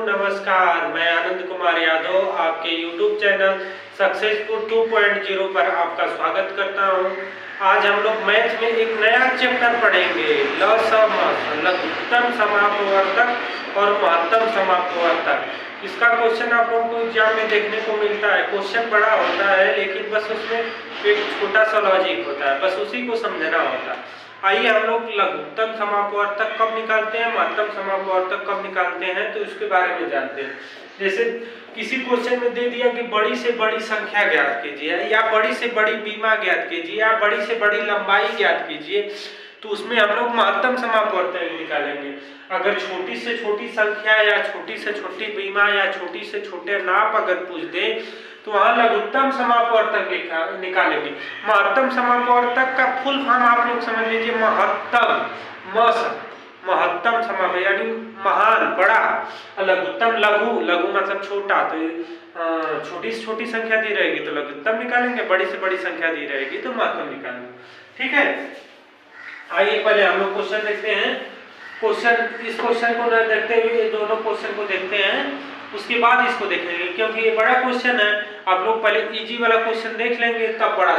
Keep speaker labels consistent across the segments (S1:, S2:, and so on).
S1: नमस्कार। मैं आनंद कुमार यादव आपके YouTube चैनल सक्सेसफुल 2.0 पर आपका स्वागत करता हूं। आज हम लोग मैथ में एक नया चैप्टर पढ़ेंगे, लघुत्तम समापवर्तक और महत्तम समापवर्तक। इसका क्वेश्चन आप लोगों को एग्जाम में देखने को मिलता है। क्वेश्चन बड़ा होता है लेकिन बस उसमें एक छोटा सा लॉजिक होता है, बस उसी को समझना होता है। आइए हम लोग लघुत्तम समापवर्तक कब निकालते हैं, महत्तम समापवर्तक कब निकालते हैं, तो इसके बारे में जानते हैं। जैसे किसी क्वेश्चन में दे दिया कि बड़ी से बड़ी संख्या ज्ञात कीजिए, या बड़ी से बड़ी बीमा ज्ञात कीजिए, या बड़ी से बड़ी लंबाई ज्ञात कीजिए, तो उसमें हम लोग महत्तम समापवर्तक निकालेंगे। अगर छोटी से छोटी संख्या या छोटी से छोटी बीमा या छोटी से छोटे नाप अगर पूछ दे तो वहां लघुत्तम समापवर्तक निकालेंगे। महत्तम समापवर्तक का फुल फॉर्म आप लोग समझ लीजिए, महत्तम समापवर्तक यानी महान, बड़ा। लघुत्तम लघु मतलब छोटा, तो छोटी से छोटी संख्या दी रहेगी तो लघुत्तम निकालेंगे, बड़ी से बड़ी संख्या दी रहेगी तो महत्तम निकालेंगे। ठीक है, आइए पहले हम लोग क्वेश्चन देखते हैं। इस क्वेश्चन को न देखते हुए दोनों क्वेश्चन को देखते हैं, उसके बाद इसको देखेंगे, क्योंकि ये बड़ा क्वेश्चन है। आप लोग पहले इजी वाला क्वेश्चन देख लेंगे तब बड़ा।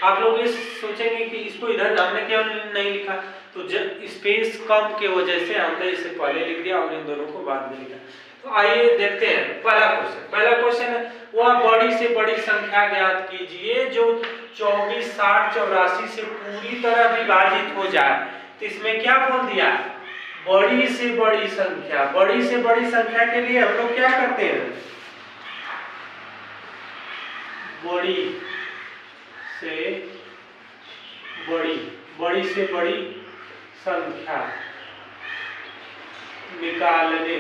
S1: आप लोग ये सोचेंगे कि इसको इधर हमने क्यों नहीं लिखा, तो स्पेस कम के वजह से हमने इसे पहले लिख दिया और इन दोनों को बाद में लिखा। तो आइए देखते हैं पहला क्वेश्चन है, वह बड़ी से बड़ी संख्या ज्ञात कीजिए जो 24, 60, 84 से पूरी तरह विभाजित हो जाए। तो इसमें क्या बोल दिया, बड़ी से बड़ी संख्या। बड़ी से बड़ी संख्या के लिए हम लोग क्या करते हैं, बड़ी से बड़ी संख्या निकालने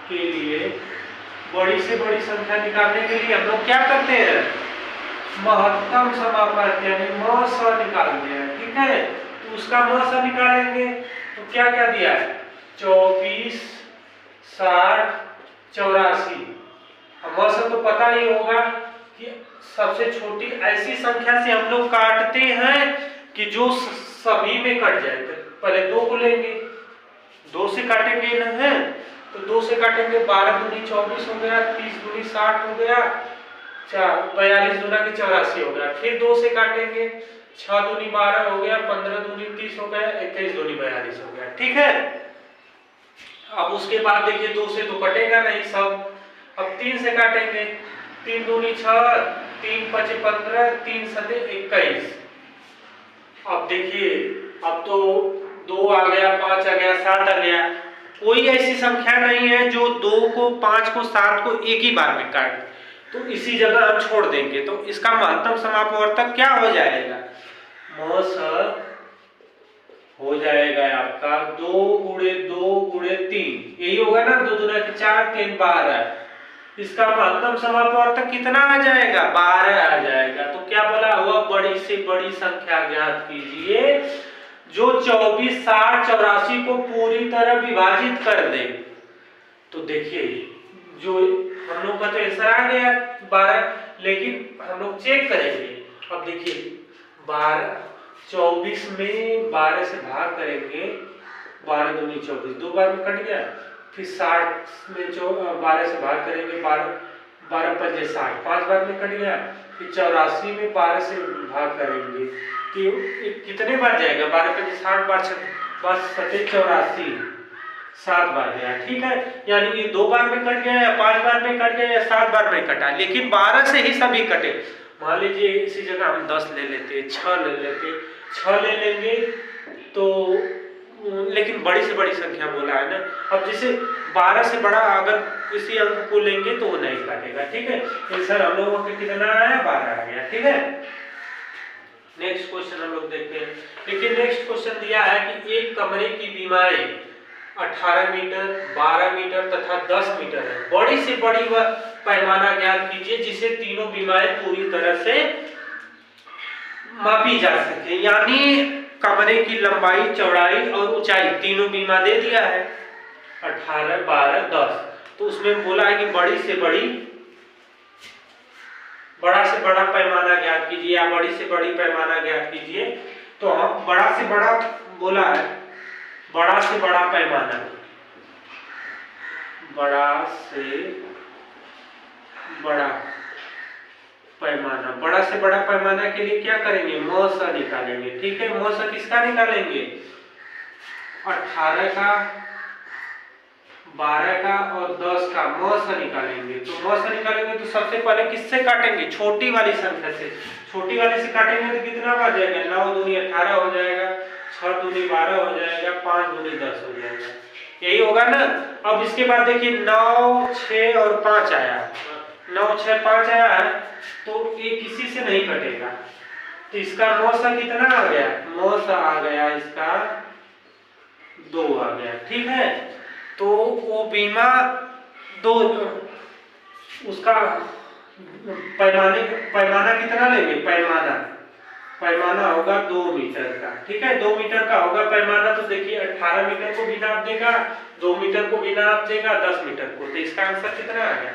S1: के लिए, बड़ी से बड़ी संख्या निकालने के लिए हम लोग क्या करते हैं, महत्तम समापवर्तक यानी म स निकालते हैं। ठीक है, तो उसका म स निकालेंगे तो क्या क्या दिया है, 24, 60, 84। म स तो पता ही होगा कि सबसे छोटी ऐसी संख्या से हम लोग काटते हैं कि जो सभी में कट जाए। तो पहले 2 को लेंगे, 2 से काटेंगे ना है, तो 2 से काटेंगे, 12 दूनी 24 हो गया, 30 दूनी 60 हो गया, 42 दूना के 84 हो गया। फिर 2 से काटेंगे, 6 दूनी 12 हो गया, 15 दूनी 30 हो गया, 21 दूनी 42 हो गया। ठीक है, अब उसके बाद देखिए 2 से तो कटेगा नहीं सब। अब 3 से काटेंगे, 3 दूनी 6, 3 5 15, 3 7 21। अब देखिए, अब तो 2 आ गया, 5 आ गया, 7 आ गया। कोई ऐसी संख्या नहीं है जो 2 को, 5 को, 7 को एक ही बार में काटे, तो इसी जगह हम छोड़ देंगे। तो इसका महत्तम समापवर्तक क्या हो जाएगा, म स हो जाएगा आपका 2 गुणे 2 गुणे 3, यही होगा ना, 2 दूना 4, 3 12। इसका महत्तम समापवर्तक कितना आ जाएगा, 12 आ जाएगा। तो क्या बोला हुआ, बड़ी से बड़ी संख्या ज्ञात कीजिए जो 24, 60, 84 को पूरी तरह विभाजित कर दे। तो देखिए जो हम लोग का तो आंसर आ गया 12, लेकिन हम लोग चेक करेंगे। अब देखिए 24 में 12 से भाग करेंगे, 12 दूनी 24, 2 बार में कट गया। फिर 60 में 12 से भाग करेंगे, 12 पंजे 60, 5 बार में कट गया। फिर 84 में 12 से भाग करेंगे कि कितने बार जाएगा, 12 पंजे 60, बस 84, 7 बार गया। ठीक है, यानी ये 2 बार में कट गया, या 5 बार में कट गया, या 7 बार में कटा, लेकिन 12 से ही सभी कटे। मान लीजिए इसी जगह हम 10 ले लेते, 6 ले लेते, 6 ले लेंगे तो, लेकिन बड़ी से बड़ी संख्या बोला है ना। अब जैसे 12 से बड़ा अगर किसी अंक को लेंगे तो वो नहीं काटेगा। ठीक है, आंसर हम लोगों का कितना आया, 12 आ गया। ठीक है, नेक्स्ट क्वेश्चन हम लोग देखते हैं। देखिए नेक्स्ट क्वेश्चन दिया है कि एक कमरे की बीमाएं 18 मीटर, 12 मीटर तथा 10 मीटर है। बड़ी से बड़ी वह पैमाना ज्ञात कीजिए जिसे तीनों बीमाएं पूरी तरह से मापी जा सके। यानी कमरे की लंबाई, चौड़ाई और ऊंचाई तीनों बीमा दे दिया है, 18, 12, 10। तो उसमें बोला है कि बड़ा से बड़ा पैमाना ज्ञात कीजिए या बड़ी से बड़ी पैमाना ज्ञात कीजिए। तो हम बड़ा से बड़ा बोला है, बड़ा से बड़ा पैमाना बड़ा से बड़ा पैमाना, बड़ा से बड़ा पैमाना के लिए क्या करेंगे, म स निकालेंगे। ठीक है, म स किसका निकालेंगे, 18 का, 12 का और 10 का म स निकालेंगे। तो म स निकालेंगे तो सबसे पहले किससे काटेंगे, छोटी वाली संख्या से। छोटी वाली से काटेंगे तो कितना बच जाएगा, 9 दूनी 18 हो जाएगा, 6 दूनी 12 हो जाएगा, 5 दूनी 10 हो जाएगा, यही होगा ना। अब इसके बाद देखिए 9, 6 और 5 आया, 9, 6, 5 आया है, तो ये किसी से नहीं कटेगा। तो इसका म स कितना आ गया, म स आ गया इसका 2 आ गया। ठीक है, तो वो बीमा 2, उसका पैमाना कितना लेंगे, पैमाना होगा 2 मीटर का। ठीक है, 2 मीटर का होगा पैमाना। तो देखिए 18 मीटर को भी नाप देगा, 2 मीटर को भी नाप देगा, 10 मीटर को। तो इसका आंसर कितना आ गया,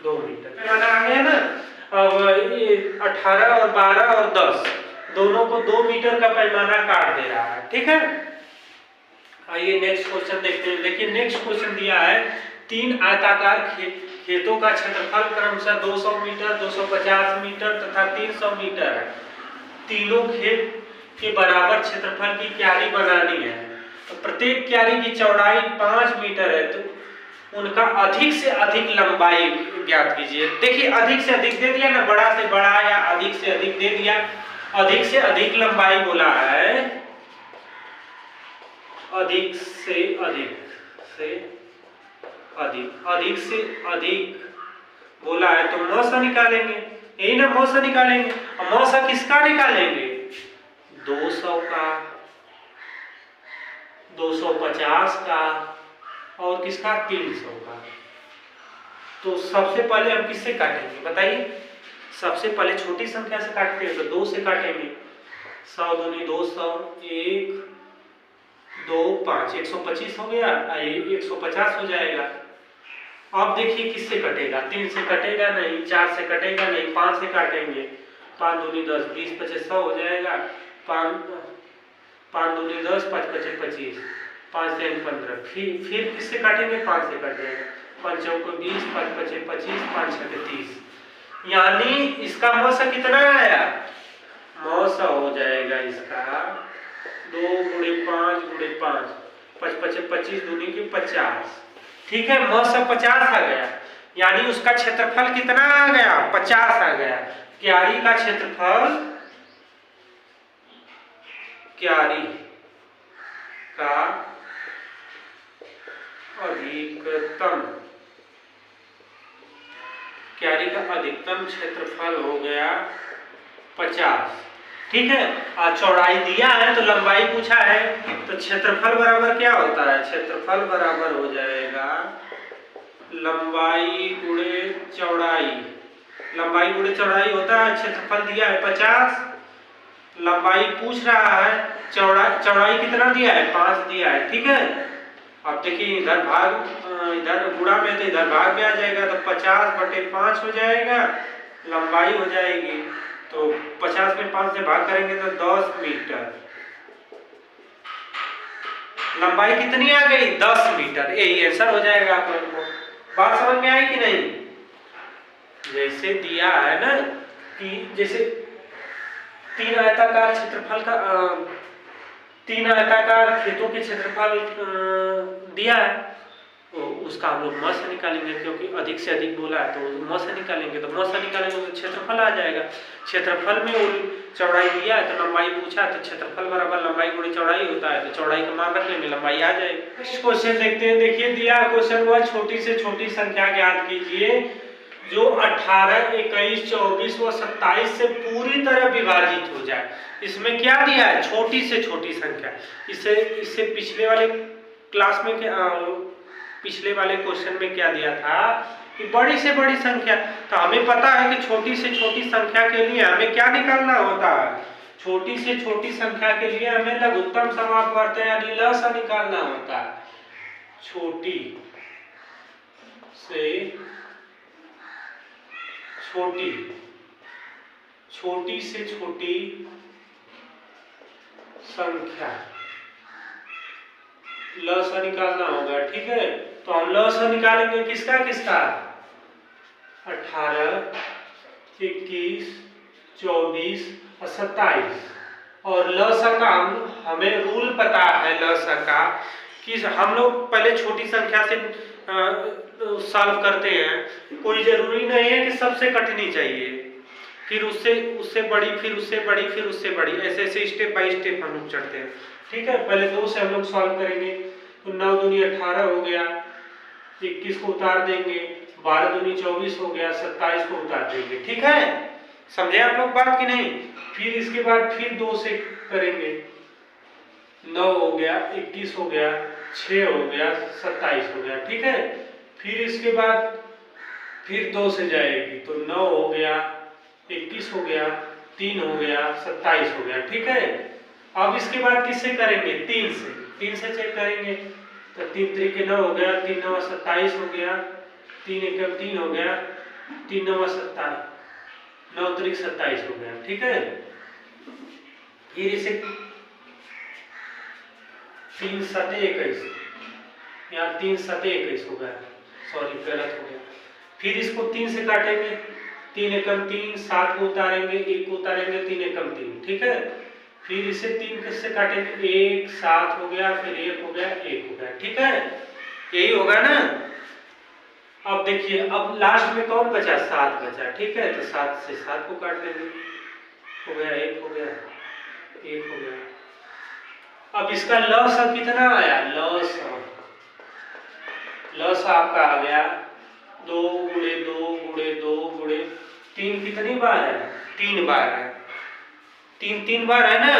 S1: 2 मीटर पैमाना आ गया ना। अब ये 18 और 12 और 10 दोनों को 2 मीटर का पैमाना काट दे रहा है। ठीक है, आइए नेक्स्ट क्वेश्चन देखते हैं। देखिए नेक्स्ट क्वेश्चन दिया है, 3 आयताकार खेतों का क्षेत्रफल क्रमशः 200 मीटर, 250 मीटर तथा 300 मीटर है। तीनों खेत के बराबर क्षेत्रफल की क्यारी बनानी है। तो प्रत्येक क्यारी की चौड़ाई 5 मीटर है, तो उनका अधिक से अधिक लंबाई ज्ञात कीजिए। देखिए अधिक से अधिक दे दिया ना, बड़ा से बड़ा या अधिक से अधिक दे दिया। अधिक से अधिक लंबाई बोला है, अधिक से अधिक बोला है, तो म स निकालेंगे, यही ना, म स निकालेंगे। म स किसका निकालेंगे, 200 का, 250 का और किसका, 300 का। तो सबसे पहले हम किससे काटेंगे बताइए, सबसे पहले छोटी संख्या से काटते हैं, तो 2 से काटेंगे। 100 दूनी 200, 1, 2, 5, 125 हो गया, 150 हो जाएगा। अब देखिए किससे कटेगा, 3 से कटेगा नहीं, 4 से कटेगा नहीं, 5 से काटेंगे। 5 दूनी 10, 20, 25, 100 हो जाएगा। 5 दूनी 10, 5 पचे 25, 5 से 15। फिर किससे काटेंगे, 5 से काट जाएगा। 5 चौको 20, 5 पचे 25, 5 छके 30। यानी इसका म स कितना आया, म स हो जाएगा इसका 2 गुणे 5 गुणे 5, 5 पचे 25 दूनी की 50। ठीक है, म स 50 आ गया, यानी उसका क्षेत्रफल कितना आ गया, 50 आ गया। क्यारी का क्षेत्रफल, क्यारी का अधिकतम, क्यारी का अधिकतम क्षेत्रफल हो गया 50। ठीक है, चौड़ाई दिया है तो लंबाई पूछा है, तो क्षेत्रफल बराबर क्या होता है, क्षेत्रफल बराबर हो जाएगा लंबाई गुणे चौड़ाई। लंबाई गुणे चौड़ाई होता है, क्षेत्रफल दिया है 50, लंबाई पूछ रहा है, चौड़ाई कितना दिया है, 5 दिया है। ठीक है, अब देखिए इधर भाग, इधर गुणा में तो इधर भाग में आ जाएगा, तो 50/5 हो जाएगा, लंबाई हो जाएगी। तो 50 में 5 से भाग करेंगे तो 10 मीटर, लंबाई कितनी आ गई, 10 मीटर। यही आंसर हो जाएगा आप लोगों को। बात समझ में आई कि नहीं, जैसे दिया है ना कि जैसे 3 आयताकार क्षेत्रफल का 3 आयताकार खेतों के क्षेत्रफल दिया है, तो उसका हम लोग म से निकालेंगे, क्योंकि अधिक से अधिक बोला है तो म से निकालेंगे। तो म से निकालेंगे तो क्षेत्रफल आ जाएगा। क्षेत्रफल में चौड़ाई दिया है तो लंबाई पूछा है, तो क्षेत्रफल बराबर लंबाई गुणी चौड़ाई होता है, तो चौड़ाई का मान रख लेंगे, लंबाई आ जाएगी। नेक्स्ट क्वेश्चन देखते हैं। देखिए दिया क्वेश्चन हुआ, छोटी से छोटी संख्या ज्ञात कीजिए जो 18, 21, 24 व 27 से पूरी तरह विभाजित हो जाए। इसमें क्या दिया है, छोटी से छोटी संख्या। इससे पिछले वाले क्लास में क्या, पिछले वाले क्वेश्चन में क्या दिया था कि बड़ी से बड़ी संख्या। तो हमें पता है कि छोटी से छोटी संख्या के लिए हमें क्या निकालना होता है, छोटी से छोटी संख्या के लिए हमें लघुत्तम समापवर्त यानी ल स निकालना होता है। छोटी से छोटी, छोटी से छोटी संख्या ल स निकालना होगा। ठीक है, तो हम लॉस निकालेंगे किसका किसका, 18, 21, 24 और 27। और लसा का हमें रूल पता है लसा का कि हम लोग पहले छोटी संख्या से सॉल्व करते हैं, कोई जरूरी नहीं है कि सबसे कठिनी चाहिए, फिर उससे बड़ी, फिर उससे बड़ी, फिर उससे बड़ी, ऐसे ऐसे स्टेप बाय स्टेप हम लोग चढ़ते हैं। ठीक है, पहले 2 से हम लोग सॉल्व करेंगे, तो 9 दूनी 18 हो गया, 21 को उतार देंगे, 12 दूनी 24 हो गया, 27 को उतार देंगे। ठीक है, समझे आप लोग बात कि नहीं। फिर इसके बाद फिर 2 से करेंगे, 9 हो गया, 21 हो गया, 6 हो गया, 27 हो गया। ठीक है, फिर इसके बाद फिर 2 से जाएगी, तो 9 हो गया, 21 हो गया, 3 हो गया, 27 हो गया। ठीक है, अब इसके बाद किससे करेंगे, 3 से चेक करेंगे, तो 3 3 9 हो गया, 3 9 27 हो गया, 3 1 3 हो गया, 3 9 27, 9 3 27 हो गया। ठीक है, फिर इसे 3 7 21, यहाँ 3 7 21 हो गया, सॉरी गलत हो गया। फिर इसको 3 से काटेंगे, 3 एकम 3, 7 को उतारेंगे, 1 को उतारेंगे, 3 एकम 3। ठीक है, फिर इसे 3 से काटेंगे, 1 7 हो गया, फिर 1 हो गया, 1 हो गया। ठीक है, यही होगा ना। अब देखिए, अब लास्ट में कौन बचा, 7 बचा। ठीक है, तो 7 से 7 को काट देंगे, हो गया, 1 हो गया, 1 हो गया। अब इसका लॉस कितना आया, लॉस आपका आ गया 2 गुणे 2 गुणे 2 गुणे 3, कितनी बार है, 3 बार है, 3 बार है ना,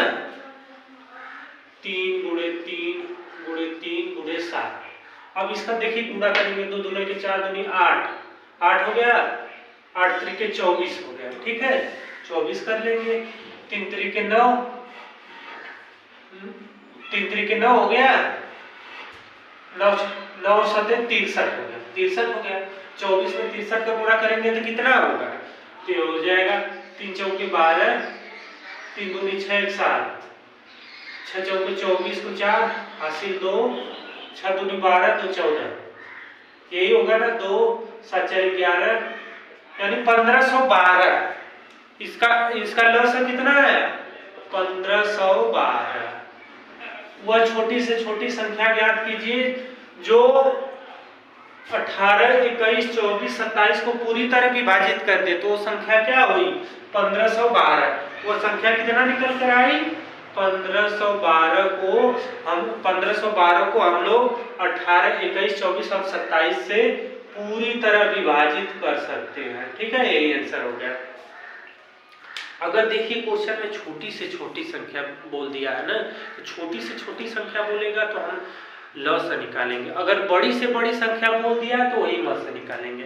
S1: 3 गुणे 3 गुणे 3 गुणे 7। अब इसका देखिए गुणा करेंगे, 2 दूनी के 4 दूनी 8, 8 हो गया, 8 3 के 24 हो गया। ठीक है, 24 कर लेंगे, 3 3 के 9, 3 3 के 9 हो गया, 9 9 7 63 हो गया, 63 हो गया। 24 में 63 का गुणा करेंगे तो कितना होगा, तो हो जाएगा 3 चौके 12, 3 दूनी 6 7, 6 चौके 24 को 4 हासिल 2, 6 दूनी 12 2 14, यही होगा ना, 2 7 4 11, यानी 1512। इसका लॉस कितना है, 1512। वह छोटी से छोटी संख्या ज्ञात कीजिए जो 18 21 24 27 को पूरी तरह विभाजित कर दे, तो वो संख्या क्या हुई, 1512। वो संख्या कितना निकल कर आई, 1512 को हम लोग 18 21 24 और 27 से पूरी तरह विभाजित कर सकते हैं। ठीक है, यही आंसर हो गया। अगर देखिए क्वेश्चन में छोटी से छोटी संख्या बोल दिया है ना, तो छोटी से छोटी संख्या बोलेगा तो हम ल से निकालेंगे, अगर बड़ी से बड़ी संख्या बोल दिया तो वही म से निकालेंगे।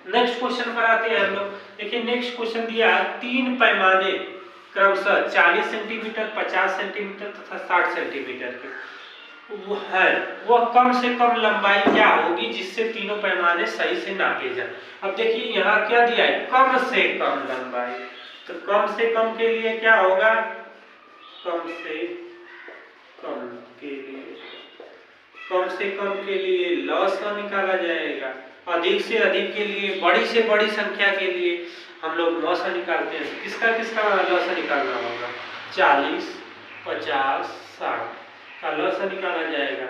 S1: नेक्स्ट क्वेश्चन पर आते हैं हम लोग। देखिए नेक्स्ट क्वेश्चन दिया है 3 पैमाने क्रमशः 40 सेंटीमीटर 50 सेंटीमीटर तथा 60 सेंटीमीटर के वह कम से कम लंबाई क्या होगी जिससे तीनों पैमाने सही से नापे जाए। अब देखिए यहाँ क्या दिया है, कम से कम लंबाई, तो कम से कम के लिए क्या होगा, कम से कम के लिए लॉस निकाला जाएगा, अधिक से अधिक के लिए, बड़ी से बड़ी संख्या के लिए हम लोग लॉस निकालते हैं। किसका लॉस निकालना होगा, 40 50 60 का लॉस निकाला जाएगा।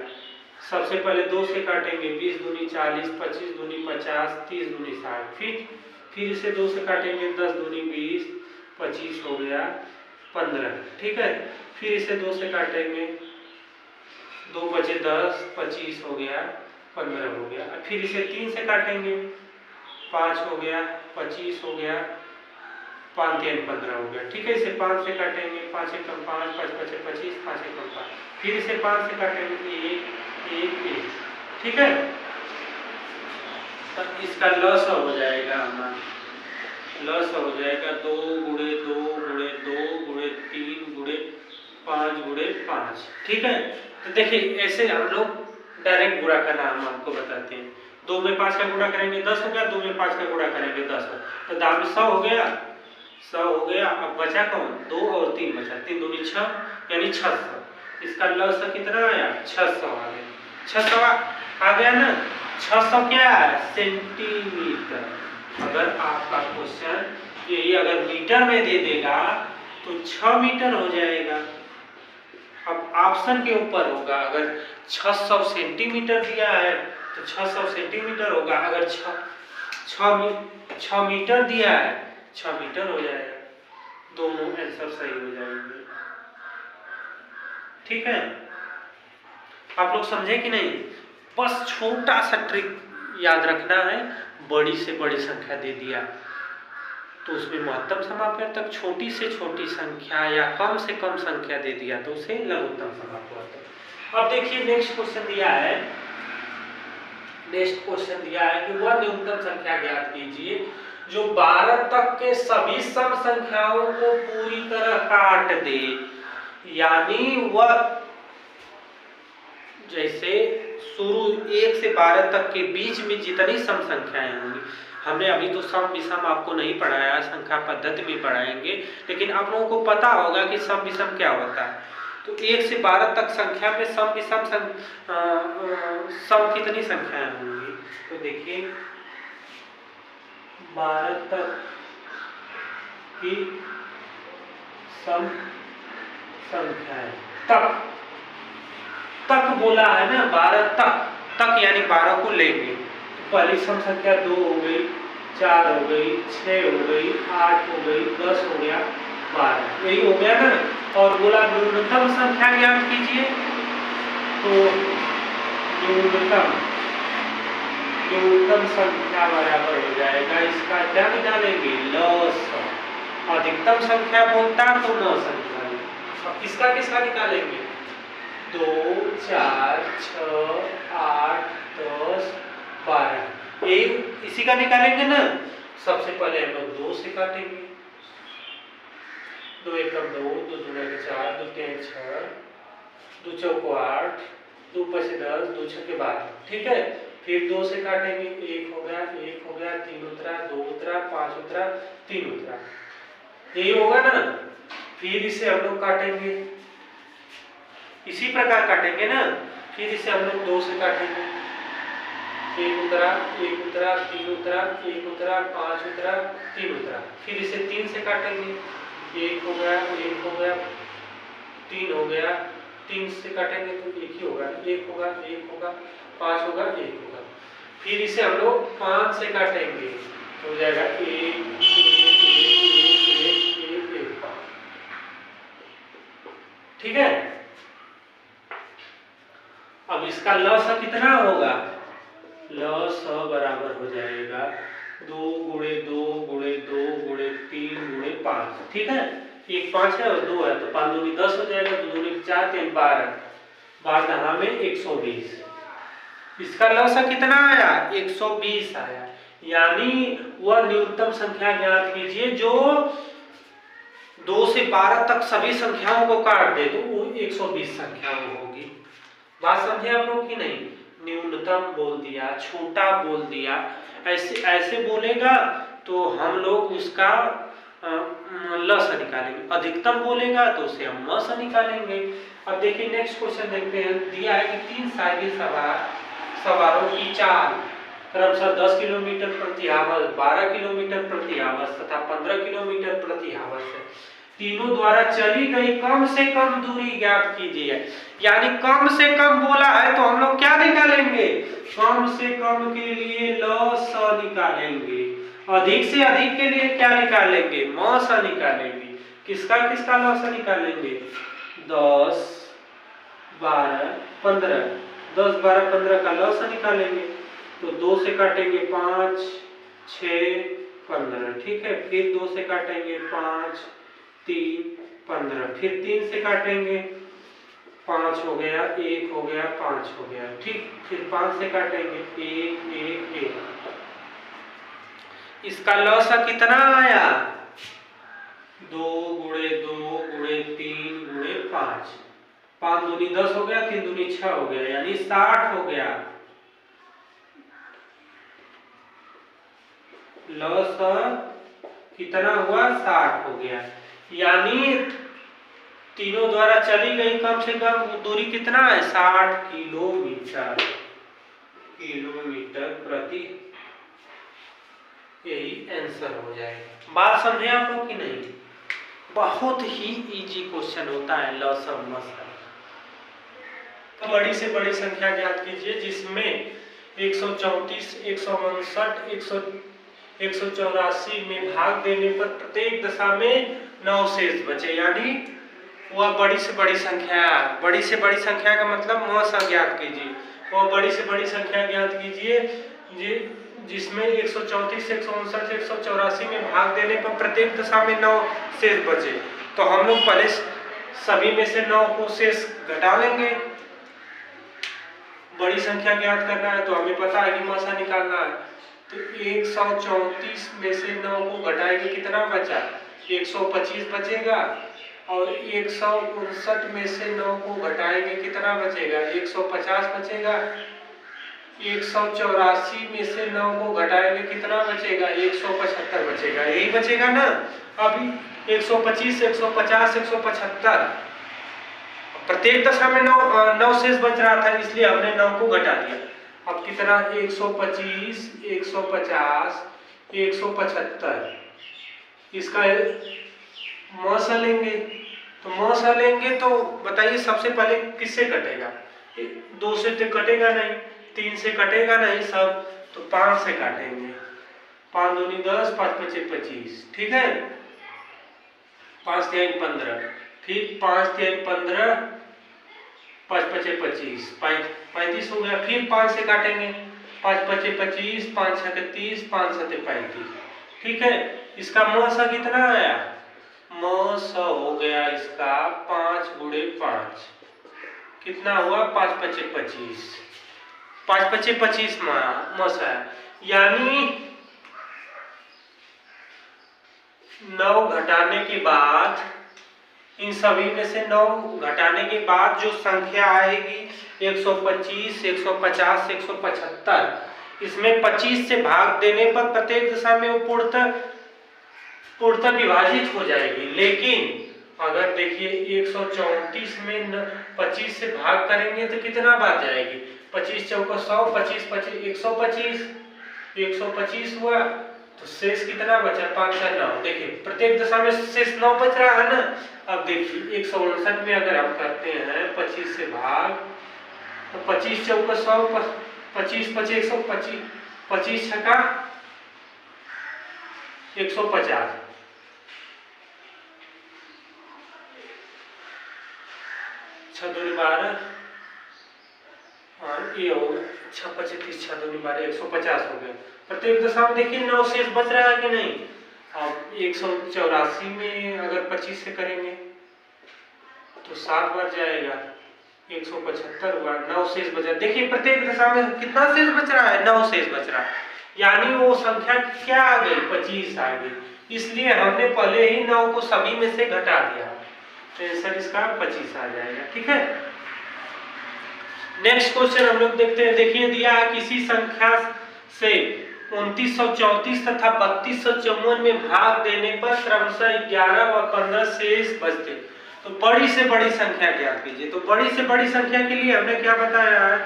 S1: सबसे पहले 2 से काटेंगे, 20 दूनी 40, 25 दूनी 50, 30 दूनी 60, फिर इसे 2 से काटेंगे, 10 दूनी 20, 25 हो गया 15। ठीक है, फिर इसे 2 से काटेंगे, 2 बचे 10, 25 हो गया 15 हो गया। फिर इसे 3 से काटेंगे, 5 हो गया 25 हो गया, 5 3 15 हो गया। ठीक है, इसे 5 से काटेंगे, 5 एकम 5, 5 5 25, 5 एकम 5, फिर इसे 5 से काटेंगे, 1 1 1। ठीक है, तब इसका लॉस हो जाएगा, हमारा लॉस हो जाएगा 2 गुणे 2 गुणे 2 गुणे 3 गुणे 5 गुणे 5। ठीक है, तो देखिए ऐसे हम लोग डायरेक्ट गुणा करना हम आपको बताते हैं। 2 में 5 का गुणा करेंगे 10 हो गया, 2 में 5 का गुणा करेंगे 10 हो, तो दाम 100 हो गया, 100 हो गया। अब बचा कौन, 2 और 3 बचा, 3 दूनी 6 यानी 600। इसका लॉस कितना आया, 600 आ गया। 600 आ गया ना। 600 क्या है? सेंटीमीटर। अगर आपका क्वेश्चन यही अगर मीटर में दे देगा तो 6 मीटर हो जाएगा। अब ऑप्शन के ऊपर होगा, अगर 600 सेंटीमीटर दिया है तो 600 सेंटीमीटर होगा, अगर 6 मीटर दिया है 6 मीटर हो जाएगा। दोनों आंसर सही हो जाएंगे। ठीक है, आप लोग समझे कि नहीं? बस छोटा सा ट्रिक याद रखना है। बड़ी से बड़ी संख्या दे दिया तो उसमें महत्तम समापवर्तक, छोटी से छोटी संख्या या कम से कम संख्या दे दिया तो उसे लघुत्तम समापवर्तक। अब देखिए नेक्स्ट क्वेश्चन दिया है। नेक्स्ट क्वेश्चन दिया है कि वह न्यूनतम संख्या ज्ञात कीजिए जो 12 तक के सभी सम संख्याओं को पूरी तरह काट दे। यानी वह जैसे शुरू 1 से 12 तक के बीच में जितनी सम संख्याएं होंगी, हमने अभी तो सम विषम आपको नहीं पढ़ाया, संख्या पद्धति में पढ़ाएंगे, लेकिन आप लोगों को पता होगा कि सम विषम क्या होता है। तो 1 से 12 तक संख्या में सम विषम सम कितनी संख्याएं होंगी? तो देखिए 12 तक की सम संख्याएं, तक बोला है ना, 12 तक यानी 12 को लेंगे। तो पहली सम संख्या 2 हो गई, 4 हो गई, 6 हो गई, 8 हो गई, 10 हो गया, 12, यही हो गया ना। और बोला न्यूनतम संख्या ज्ञात कीजिए, तो न्यूनतम संख्या बराबर हो जाएगा, इसका क्या निकालेंगे? लॉस। अधिकतम संख्या बोलता तो न संख्या। अब किसका किसका निकालेंगे? 2, 4, 6, 8, 10, 12, इसी का निकालेंगे ना। सबसे पहले हम लोग 2 से काटेंगे। 2 एकम 2, 2 दूना 4, 2 तीन 6, 2 चौको 8, 2 पचे 10, 2 छक्के 12। ठीक है, फिर 2 से काटेंगे। 1 हो गया, 1 हो गया, 3 उतरा, 2 उतरा, 5 उतरा, 3 उतरा, यही होगा ना। फिर इसे हम लोग काटेंगे, इसी प्रकार काटेंगे ना। फिर इसे हम लोग 2 से काटेंगे। 1 उतरा, 1 उतरा, 3 उतरा, 1 उतरा, 5 उतरा, 3 उतरा। फिर इसे 3 से काटेंगे। 1 हो गया, 1 हो गया, 3 हो गया, 3 से काटेंगे तो 1 ही होगा, 1 होगा, 1 होगा, 5 होगा, 1 होगा। फिर इसे हम लोग 5 से काटेंगे तो हो जाएगा 1, 1। ठीक है, अब इसका लॉस कितना होगा? लॉस बराबर हो जाएगा 2 गुणे 2 गुणे 2 गुणे 3 गुणे 5। ठीक है, 1 5 है और 2 है तो 5 दूनी 10 हो जाएगा, 2 दूनी 4, 3 12, 12 में 120। इसका लॉस कितना आया? 120 आया। यानी वह न्यूनतम संख्या ज्ञात कीजिए जो 2 से 12 तक सभी संख्याओं को काट दे, तो वो 120 संख्याएं होगी। बात समझे आप लोग कि नहीं? न्यूनतम बोल दिया, छोटा बोल दिया, ऐसे बोलेगा तो हम लोग उसका ल से निकालेंगे। अधिकतम बोलेगा तो उसे हम म से निकालेंगे। अब देखिए नेक्स्ट क्वेश्चन देखते हैं। दिया है कि 3 साइकिल सवारों की चाल क्रमशः 10 किलोमीटर प्रति आवर, 12 किलोमीटर प्रति आवर तथा 15 किलोमीटर प्रति आवर से तीनों द्वारा चली गई कम से कम दूरी ज्ञात कीजिए। यानी कम से कम बोला है तो हम लोग क्या निकालेंगे? कम से कम के लिए लॉस निकालेंगे, अधिक से अधिक के लिए क्या निकालेंगे? मौस निकालेंगे। किसका किसका लॉस निकालेंगे? 10, 12, 15, 10, 12, 15 का लॉस निकालेंगे। तो 2 से काटेंगे 5, 6, 15। ठीक है, फिर 2 से काटेंगे 5, 3, 15, फिर 3 से काटेंगे 5 हो गया, 1 हो गया, 5 हो गया। ठीक, फिर 5 से काटेंगे 1, 1, 1। इसका लॉस कितना आया? 2 गुणे 2 गुणे 3 गुणे 5, 5 दूनी 10 हो गया, 3 दूनी 6 हो गया, यानी 60 हो गया। लॉस कितना हुआ? 60 हो गया। यानी तीनों द्वारा चली गई कम से कम दूरी कितना है? 60 किलोमीटर। किलोमीटर प्रति, यही आंसर हो जाएगा। बात समझे आप लोग कि नहीं? बहुत ही इजी क्वेश्चन होता है लसम मसल। तो बड़ी से बड़ी संख्या ज्ञात कीजिए जिसमें 134, 159, 184 में भाग देने पर प्रत्येक दशा में 9 शेष बचे, यानी वह बड़ी से बड़ी संख्या। बड़ी से बड़ी संख्या का मतलब मौसा ज्ञात कीजिए। वह बड़ी से बड़ी संख्या ज्ञात कीजिए जिसमें 134, 159, 184 में भाग देने पर प्रत्येक दशा में 9 शेष बचे। तो हम लोग पहले सभी में से 9 को शेष घटा लेंगे। बड़ी संख्या ज्ञात करना है तो हमें पता है कि मौसा निकालना है। तो 134 में से 9 को घटाएंगे, कितना बचा? 125 बचेगा। और 159 में से 9 को घटाएंगे, कितना बचेगा? 150 बचेगा। 184 में से 9 को घटाएंगे, कितना बचेगा? 175 बचेगा। यही बचेगा ना। अभी 125, 150, 175, प्रत्येक दशा में 9 शेष बच रहा था, इसलिए हमने 9 को घटा दिया। अब कितना? 125, 150, 175, इसका मौसा लेंगे। तो मौसा लेंगे तो बताइए सबसे पहले किससे कटेगा? 2 से तो कटेगा नहीं, 3 से कटेगा नहीं सब, तो 5 से काटेंगे। 5 दूनी 10, 5 पचे 25, ठीक है। 5 तिहाई 15, फिर 5 तिहाई 15, 5 पचे 25, 35 हो गया। फिर 5 से काटेंगे, 5 पचे 25, 5 छके 30, 5 सते 35, ठीक है। इसका मौसा कितना आया? मौसा हो गया इसका 5 गुणे 5, कितना हुआ? 5 पचे 25, 5 पचे 25 मौसा है। यानी 9 घटाने के बाद, इन सभी में से 9 घटाने के बाद जो संख्या आएगी 125, 150, 175, इसमें 25 से भाग देने पर प्रत्येक दशा में वो पूर्णतः विभाजित हो जाएगी। लेकिन अगर देखिए 134 में 25 से भाग करेंगे तो कितना बार जाएगी? 25 चौका 100, 25 25 125, 125 हुआ। तो शेष कितना बचा? 5 और 9। देखिए प्रत्येक दशा में शेष 9 बच रहा है ना। अब देखिए 159 में अगर हम करते हैं 25 से भाग, तो 25 चौका 100, 25 पचे 125, 25 छका 150, छह दूनी 12, और ये हो 6 पचे 30, 6 दूनी 12, 150 हो गया। प्रत्येक दशा में देखिए 9 शेष बच रहा है कि नहीं। अब 184 में अगर 25 से करेंगे तो 7 बार जाएगा, 175 हुआ, 9 शेष बचा। देखिए प्रत्येक दशा में कितना शेष बच रहा है? 9 शेष बच रहा है। यानी वो संख्या क्या आ गई? 25 आ गई। इसलिए हमने पहले ही 9 को सभी में से घटा दिया, तो आंसर इसका 25 आ जाएगा, ठीक है। नेक्स्ट क्वेश्चन हम लोग देखते हैं। देखिए दिया है किसी संख्या से 2934 तथा 3254 में भाग देने पर क्रमशः 11 व 15 शेष बचते। तो बड़ी से बड़ी संख्या ज्ञात कीजिए। तो बड़ी से बड़ी संख्या के लिए हमने क्या बताया है?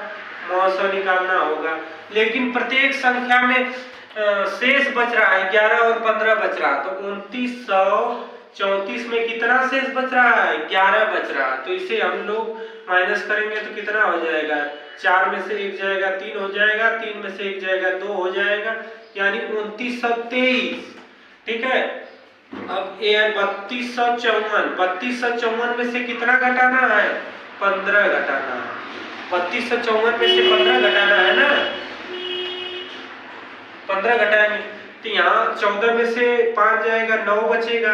S1: मौसा निकालना होगा। लेकिन प्रत्येक संख्या में शेष बच रहा है, 11 और 15 बच रहा। तो 2934 में कितना शेष बच रहा है? 11 बच रहा। तो इसे हम लोग माइनस करेंगे तो कितना हो जाएगा? 4 में से 1 जाएगा 3 हो जाएगा, 3 में से 1 जाएगा 2 हो जाएगा, यानी 2923, ठीक है। अब ये 3254, 3254 में से कितना घटाना है? 15 घटाना है। 3254 में से 15 घटाना है ना, 15 घटाएंगे तो यहाँ 14 में से 5 जाएगा 9 बचेगा,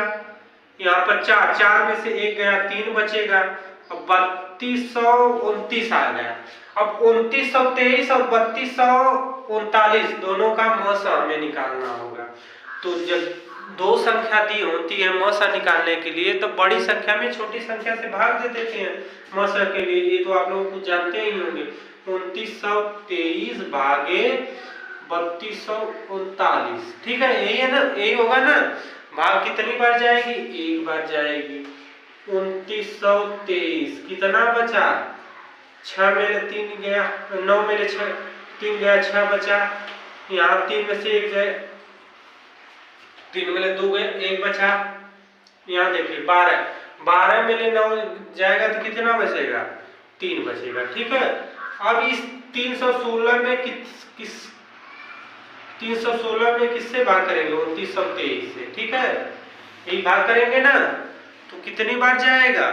S1: यहाँ पर 4 में से 1 गया 3 बचेगा। अब 3229 आ गया। अब 2923 और 3239 दोनों का मौसा हमें निकालना होगा। तो जब दो संख्या दी होती है मौसा निकालने के लिए, तो बड़ी संख्या में छोटी संख्या से भाग दे देते हैं मौसा के लिए। ये तो आप लोग कुछ जानते ही होंगे। 2923 भागे 3239, ठीक है, यही है ना, यही होगा ना। भाग कितनी बार जाएगी? एक बार जाएगी। 2923 कितना बचा? 6 में 3 गया, 9 में 6, 3 गया 6 बचा, यहाँ 3 में से 1 जाए, 3 में से 2 गए 1 बचा, यहाँ देखिए 12 में से 9 जाएगा तो कितना बचेगा 3 बचेगा। ठीक है, अब इस 316 में किस 316 में किससे भाग करेंगे 2923 से। ठीक है, यही भाग करेंगे ना, तो कितनी बार जाएगा,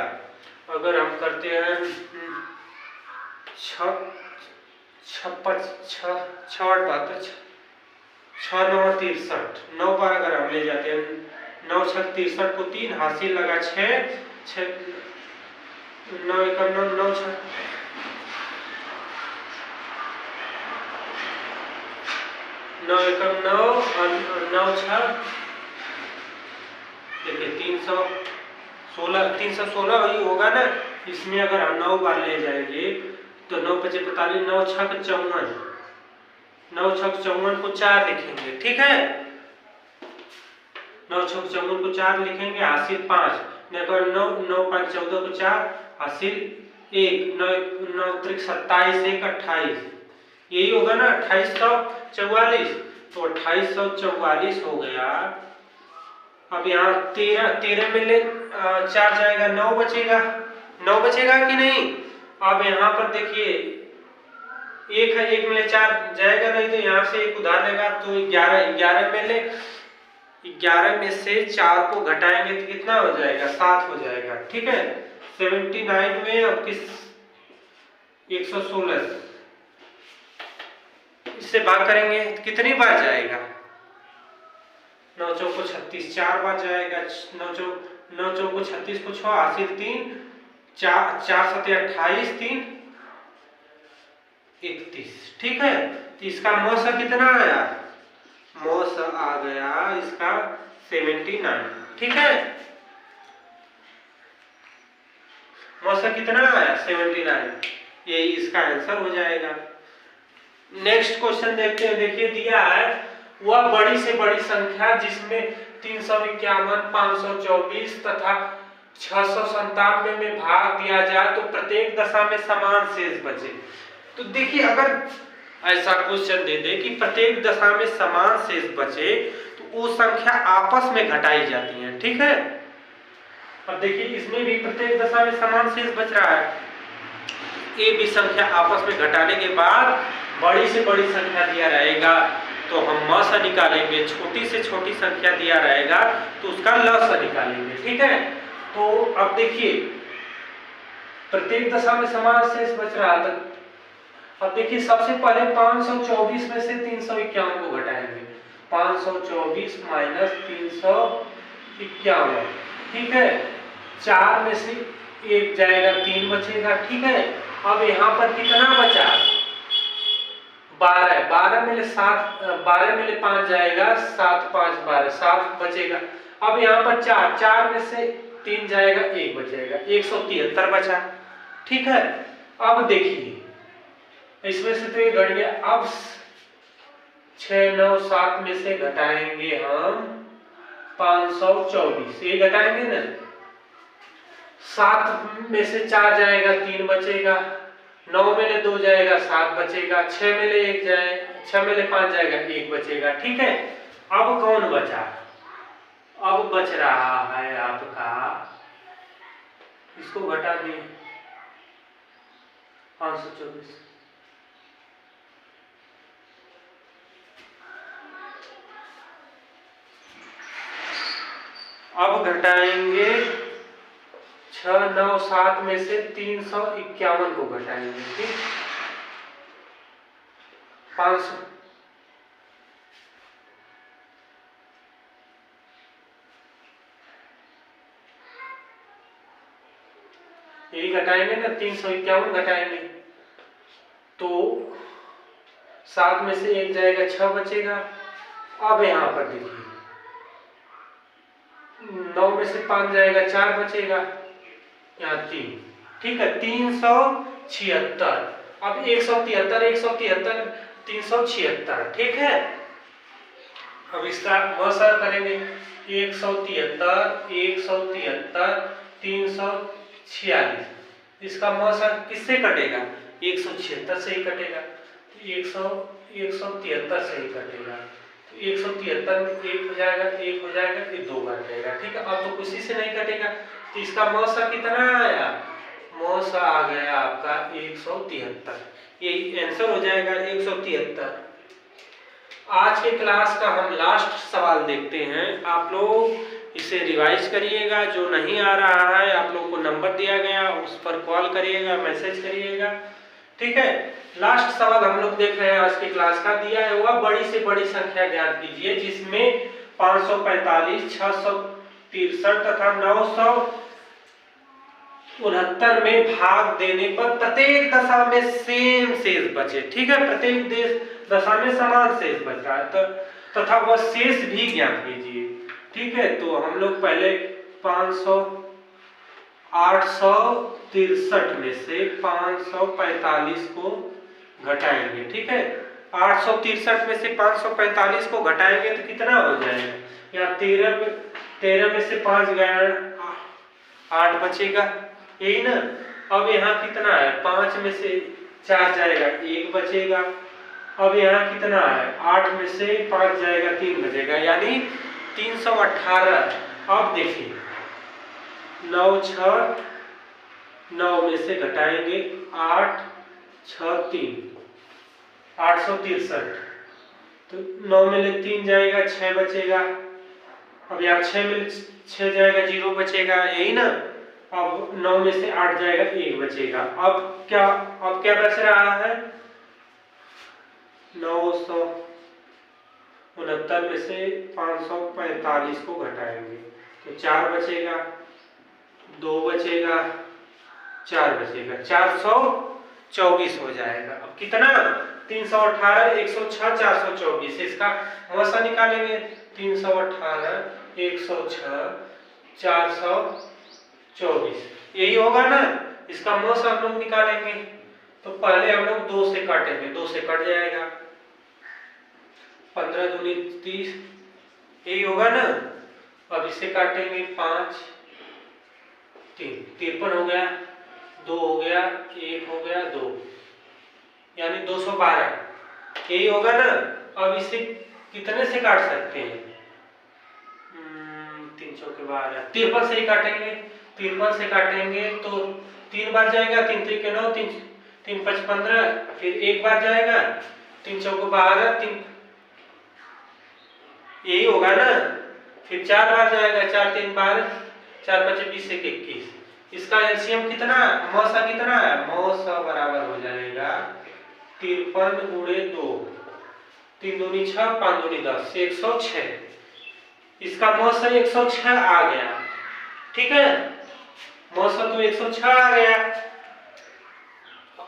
S1: अगर हम करते हैं 6 9 63, 9 बार अगर हम ले जाते हैं, 9 6 63 को 3 हासिल लगा 6 9 1 9 9 6 9 1 9 और 9 6 देखिए 316 वही होगा ना, इसमें अगर हम 9 बार ले जाएंगे तो 9 5 45 9 6 54, 9 6 54 को 4 लिखेंगे। ठीक है, 9 6 54 को 4 लिखेंगे, हासिल 5, 9 9 5 14 को 4 हासिल 1, 9 9 27 1 28, यही होगा ना 2844, तो 2844 हो गया। अब यहाँ 13 में ले 4 जाएगा 9 बचेगा, 9 बचेगा कि नहीं। अब यहाँ पर देखिए 1 है, 1 में ले 4 जाएगा नहीं, तो यहाँ से 1 उधार लेगा तो 11 में ले 11 में से 4 को घटाएंगे तो कितना हो जाएगा 7 हो जाएगा। ठीक है, 79 में अब किस 116 इससे भाग करेंगे तो कितनी बार जाएगा 9 चौक को 36 4 बार जाएगा, 9 चौक को 36 को 6 हासिल 3 4 7 28 3 31। ठीक है, तो इसका मौसा कितना आया, मौसा आ गया इसका 79। ठीक है, मौसा कितना आया 79, यही इसका आंसर हो जाएगा। नेक्स्ट क्वेश्चन देखते हैं। देखिए दिया है वह बड़ी से बड़ी संख्या जिसमें 351 524 तथा 697 में भाग दिया जाए तो प्रत्येक दशा में समान शेष बचे। तो देखिए अगर ऐसा क्वेश्चन दे दे कि प्रत्येक दशा में समान शेष बचे तो वो संख्या आपस में घटाई जाती है। ठीक है, अब देखिए इसमें भी प्रत्येक दशा में समान शेष बच रहा है, ये भी संख्या आपस में घटाने के बाद बड़ी से बड़ी संख्या दिया रहेगा तो हम म सा निकालेंगे, छोटी से छोटी संख्या दिया रहेगा तो उसका ल सा निकालेंगे। ठीक है, तो अब देखिए प्रत्येक दशा में समान शेष बच रहा था। अब देखिए सबसे पहले 524 में से 351 को घटाएंगे, 524 माइनस 351। ठीक है, 4 में से 1 जाएगा 3 बचेगा। ठीक है, अब यहाँ पर कितना बचा 12, 12 में ले 7, 12 में ले 5 जाएगा 7 5 12 7 बचेगा। अब यहाँ पर 4 में से 3 जाएगा 1 बचेगा, 173 बचा। ठीक है, अब देखिए इसमें से तो ये घट गया, अब 6 9 7 में से घटाएंगे हम 524, ये घटाएंगे ना, 7 में से 4 जाएगा 3 बचेगा, 9 में ले 2 जाएगा 7 बचेगा, 6 में ले 1 जाए 6 में ले 5 जाएगा 1 बचेगा। ठीक है, अब कौन बचा, अब बच रहा है आपका, इसको घटा दिए 524, अब घटाएंगे 6 9 7 में से 351 को घटाएंगे। ठीक, 500 यही घटाएंगे ना, 351 घटाएंगे तो 7 में से 1 जाएगा 6 बचेगा। अब यहाँ पर देखिए 9 में से 5 जाएगा 4 बचेगा, यहाँ 3। ठीक है, 376। अब 173 173 376। ठीक है, अब इसका मौसा करेंगे 173 173 346, इसका मौसा किससे कटेगा 176 से ही कटेगा। 173 से ही कटेगा। तो 173 में 1 हो जाएगा, 1 हो जाएगा, फिर 2 कटेगा। ठीक है, अब तो किसी से नहीं कटेगा। तो इसका मौसा कितना आया? मौसा आ गया आपका 173। यही आंसर हो जाएगा 173। आज के क्लास का हम लास्ट सवाल देखते हैं। आप लोग इसे रिवाइज करिएगा। जो नहीं आ रहा है, आप लोग को नंबर दिया गया, उस पर कॉल करिएगा, मैसेज करिएगा। ठीक है, लास्ट सवाल हम लोग देख रहे हैं आज की क्लास का। दिया है वह बड़ी से बड़ी संख्या ज्ञात कीजिए जिसमें 545, 663 तथा 969 में भाग देने पर प्रत्येक दशा में सेम शेष बचे। ठीक है, प्रत्येक दशा में समान शेष बच रहा है तथा वह शेष भी ज्ञात कीजिए। ठीक है, तो हम लोग पहले 863 में से 545 को घटाएंगे। ठीक है, 863 में से 545 को घटाएंगे तो कितना हो जाएगा? या 13 में से 5 गया 8 बचेगा, यही ना। अब यहाँ कितना है? 5 में से 4 जाएगा, 1 बचेगा। अब यहाँ कितना है? 8 में से 5 जाएगा, 3 बचेगा, यानी 318। अब देखिए 9 में से घटाएंगे 8, 6, 3, 863। तो 9 में ले 3 जाएगा, 6 बचेगा। अब यहाँ 6 में 6 जाएगा, 0 बचेगा, यही ना। अब 9 में से 8 जाएगा, 1 बचेगा। अब क्या बच रहा है? 969 में से 545 को घटाएंगे तो 4 बचेगा, 2 बचेगा, 4 बचेगा, 424 हो जाएगा। अब कितना? 318, 106, 424। इसका मौसा निकालेंगे। 318, 106, 424, यही होगा ना। इसका मौसा हम लोग निकालेंगे। तो पहले हम लोग 2 से काटेंगे, 2 से कट जाएगा, 15 दूनी 30, यही होगा ना। अब इसे काटेंगे 5, 3, 53 हो गया, 2 हो गया, 1 हो गया, 2, यानी 212, यही होगा ना। अब इसे कितने से काट सकते हैं? 3 चौके 12, 53 से ही काटेंगे। 53 से काटेंगे तो 3 बार जाएगा, 3 3 के 9, 3 5 15, फिर 1 बार जाएगा, 3 चौके 12, 3, यही होगा ना। फिर 4 बार जाएगा, 4 3 12, 4 5 20, 1 21। इसका एलसीएम कितना? मौसा कितना है? मौसा बराबर हो जाएगा 53 गुणे 2, 3 दूनी 6, 5 दूनी 10, 106। इसका मौसा 106 आ गया। ठीक है, मौसा तो 106 आ गया।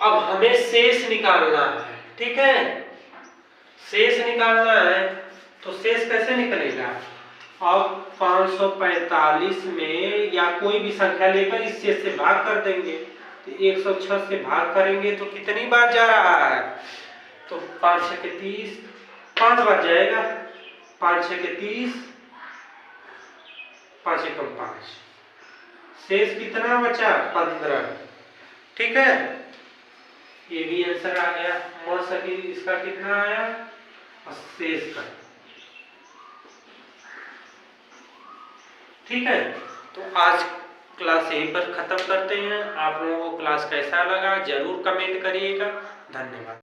S1: अब हमें शेष निकालना है। ठीक है, शेष निकालना है तो शेष कैसे निकलेगा? अब 545 में या कोई भी संख्या लेकर इस शेष से भाग कर देंगे। तो 106 से भाग करेंगे तो कितनी बार जा रहा है? तो 5 6 के 30, 5 बार जाएगा, 5 6 के 30, 5 एकम 5, शेष कितना बचा? 15। ठीक है, ये भी आंसर आ गया। मौसा की इसका कितना आया? और शेष का। ठीक है, तो आज क्लास यहीं पर खत्म करते हैं। आप लोगों को क्लास कैसा लगा जरूर कमेंट करिएगा। धन्यवाद।